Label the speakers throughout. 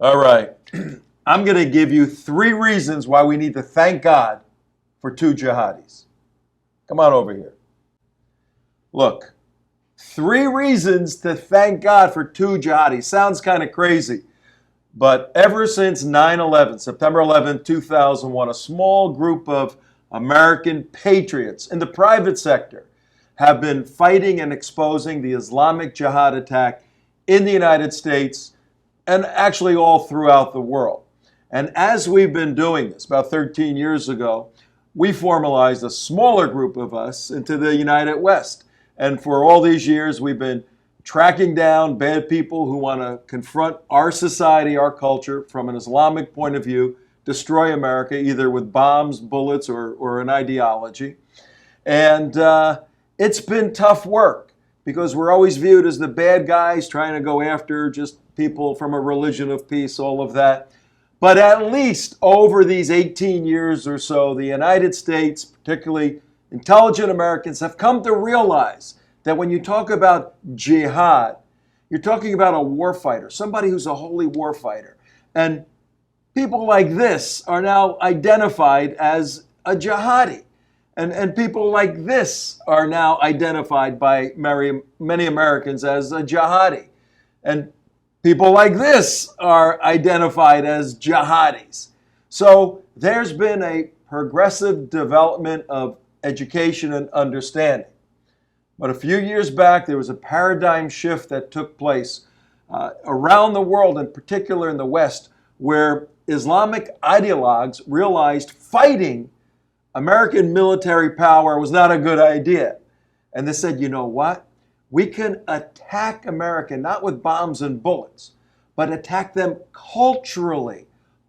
Speaker 1: All right. I'm going to give you 3 reasons why we need to thank God for 2 jihadis. Come on over here. Look, 3 reasons to thank God for 2 jihadis. Sounds kind of crazy. But ever since 9/11, September 11, 2001, a small group of American patriots in the private sector have been fighting and exposing the Islamic Jihad attack in the United States and actually all throughout the world. And as we've been doing this, about 13 years ago, we formalized a smaller group of us into the United West. And for all these years, we've been tracking down bad people who want to confront our society, our culture, from an Islamic point of view, destroy America, either with bombs, bullets, or an ideology. And it's been tough work because we're always viewed as the bad guys trying to go after just people from a religion of peace, all of that. But at least over these 18 years or so, the United States, particularly intelligent Americans, have come to realize that when you talk about jihad, you're talking about a warfighter, somebody who's a holy warfighter. And people like this are now identified as a jihadi. And people like this are now identified by many Americans as a jihadi. And people like this are identified as jihadis. So there's been a progressive development of education and understanding. But a few years back, there was a paradigm shift that took place around the world, in particular in the West, where Islamic ideologues realized fighting American military power was not a good idea. And they said, you know what? We can attack America, not with bombs and bullets, but attack them culturally,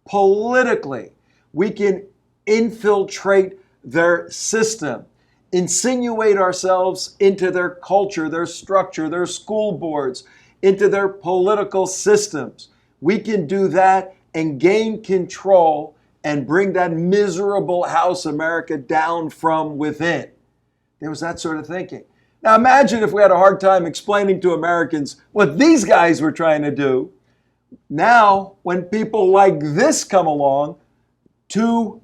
Speaker 1: politically. We can infiltrate their system, insinuate ourselves into their culture, their structure, their school boards, into their political systems. We can do that and gain control and bring that miserable house America down from within. There was that sort of thinking. Now imagine if we had a hard time explaining to Americans what these guys were trying to do. Now, when people like this come along, 2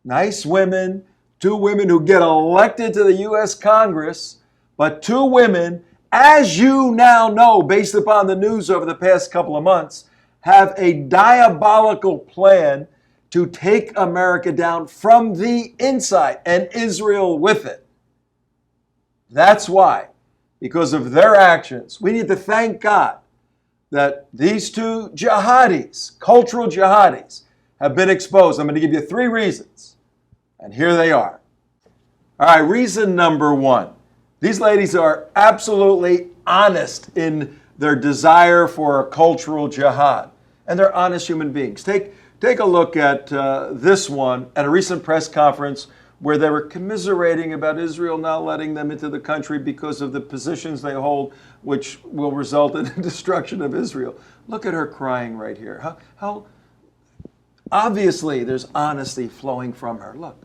Speaker 1: nice women, 2 women who get elected to the U.S. Congress, but 2 women, as you now know, based upon the news over the past couple of months, have a diabolical plan to take America down from the inside and Israel with it. That's why, because of their actions, we need to thank God that these 2 jihadis, cultural jihadis, have been exposed. I'm going to give you 3 reasons. And here they are. All right, reason number 1. These ladies are absolutely honest in their desire for a cultural jihad. And they're honest human beings. Take a look at this one at a recent press conference where they were commiserating about Israel not letting them into the country because of the positions they hold, which will result in the destruction of Israel. Look at her crying right here. How obviously there's honesty flowing from her. Look.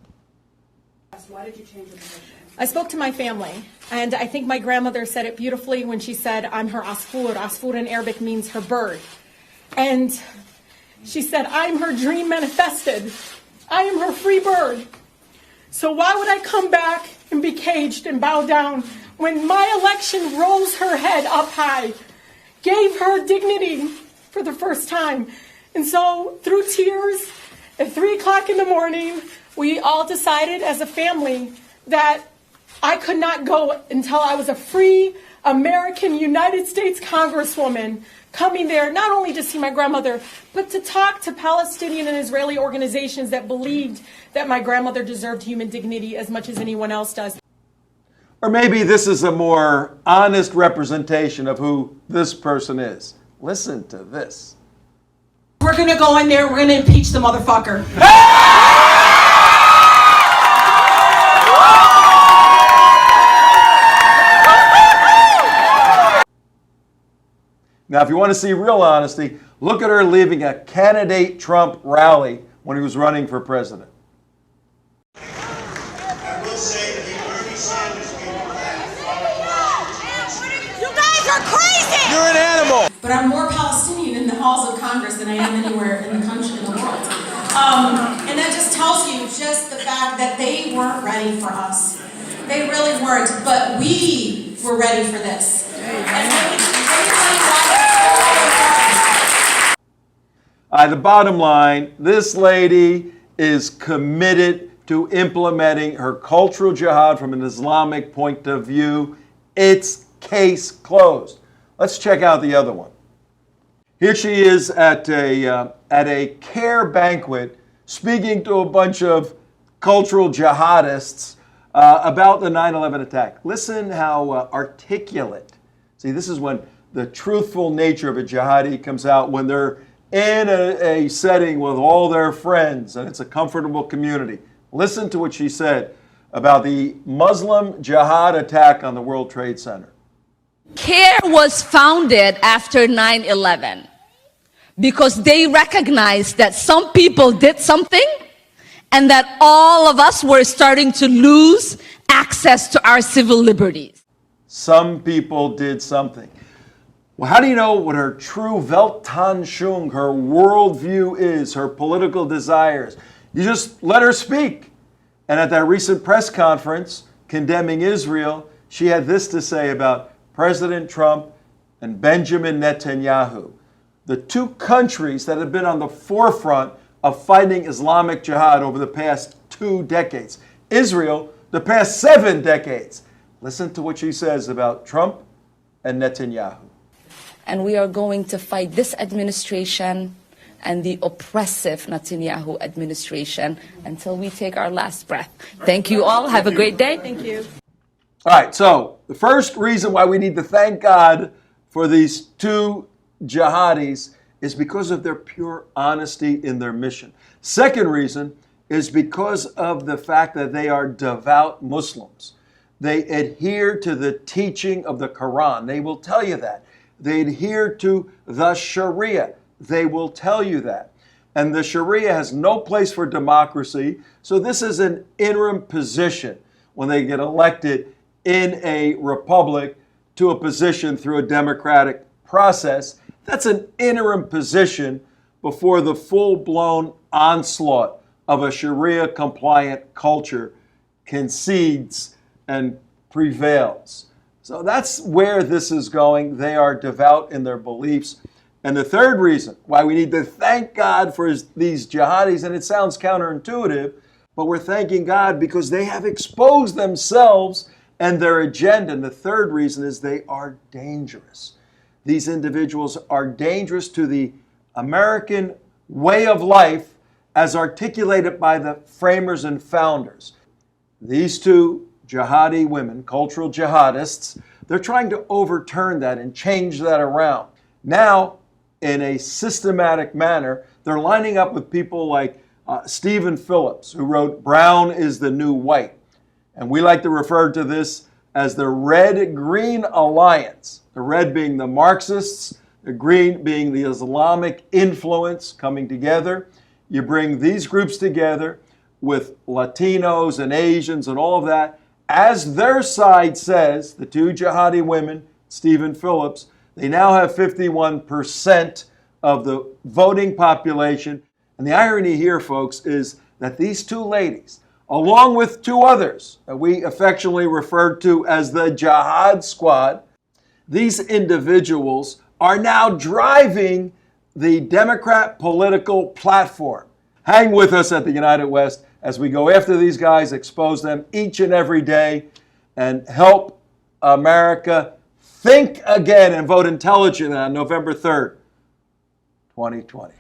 Speaker 2: Why did you change your position? I spoke to my family, and I think my grandmother said it beautifully when she said, I'm her asfur. Asfur in Arabic means her bird. And she said, I'm her dream manifested. I am her free bird. So why would I come back and be caged and bow down when my election rose her head up high, gave her dignity for the first time? And so through tears at 3 o'clock in the morning, we all decided as a family that I could not go until I was a free American United States Congresswoman coming there not only to see my grandmother, but to talk to Palestinian and Israeli organizations that believed that my grandmother deserved human dignity as much as anyone else does.
Speaker 1: Or maybe this is a more honest representation of who this person is. Listen to this.
Speaker 3: We're going to go in there, we're going to impeach the motherfucker.
Speaker 1: Now, if you want to see real honesty, look at her leaving a candidate Trump rally when he was running for president.
Speaker 4: I will say that Bernie Sanders came
Speaker 3: You guys are crazy!
Speaker 4: You're an animal!
Speaker 3: But I'm more Palestinian in the halls of Congress than I am anywhere in the country, in the world. And that just tells you just the fact that they weren't ready for us. They really weren't, but we were ready for this.
Speaker 1: The bottom line, this lady is committed to implementing her cultural jihad from an Islamic point of view. It's case closed. Let's check out the other one. Here she is at a care banquet speaking to a bunch of cultural jihadists about the 9/11 attack. Listen how articulate. See, this is when the truthful nature of a jihadi comes out, when they're in a setting with all their friends and it's a comfortable community. Listen to what she said about the Muslim jihad attack on the World Trade Center.
Speaker 5: CARE was founded after 9/11 because they recognized that some people did something and that all of us were starting to lose access to our civil liberties.
Speaker 1: Some people did something. Well, how do you know what her true Weltanschauung, her worldview is, her political desires? You just let her speak. And at that recent press conference condemning Israel, she had this to say about President Trump and Benjamin Netanyahu, the two countries that have been on the forefront of fighting Islamic jihad over the past 2 decades. Israel, the past 7 decades. Listen to what she says about Trump and Netanyahu.
Speaker 5: And we are going to fight this administration and the oppressive Netanyahu administration until we take our last breath. Thank you all. Have a great day.
Speaker 2: Thank you.
Speaker 1: All right, so the first reason why we need to thank God for these two jihadis is because of their pure honesty in their mission. Second reason is because of the fact that they are devout Muslims. They adhere to the teaching of the Quran. They will tell you that. They adhere to the Sharia. They will tell you that. And the Sharia has no place for democracy. So this is an interim position when they get elected in a republic to a position through a democratic process. That's an interim position before the full-blown onslaught of a Sharia-compliant culture concedes and prevails. So that's where this is going. They are devout in their beliefs. And the third reason why we need to thank God for these jihadis, and it sounds counterintuitive, but we're thanking God because they have exposed themselves and their agenda. And the third reason is they are dangerous. These individuals are dangerous to the American way of life as articulated by the framers and founders. These two jihadi women, cultural jihadists, they're trying to overturn that and change that around. Now, in a systematic manner, they're lining up with people like Stephen Phillips, who wrote Brown is the New White. And we like to refer to this as the Red-Green Alliance. The red being the Marxists, the green being the Islamic influence coming together. You bring these groups together with Latinos and Asians and all of that. As their side says, the two jihadi women, Stephen Phillips, they now have 51% of the voting population. And the irony here, folks, is that these two ladies, along with two others that we affectionately refer to as the Jihad Squad, these individuals are now driving the Democrat political platform. Hang with us at the United West as we go after these guys, expose them each and every day, and help America think again and vote intelligently on November 3rd, 2020.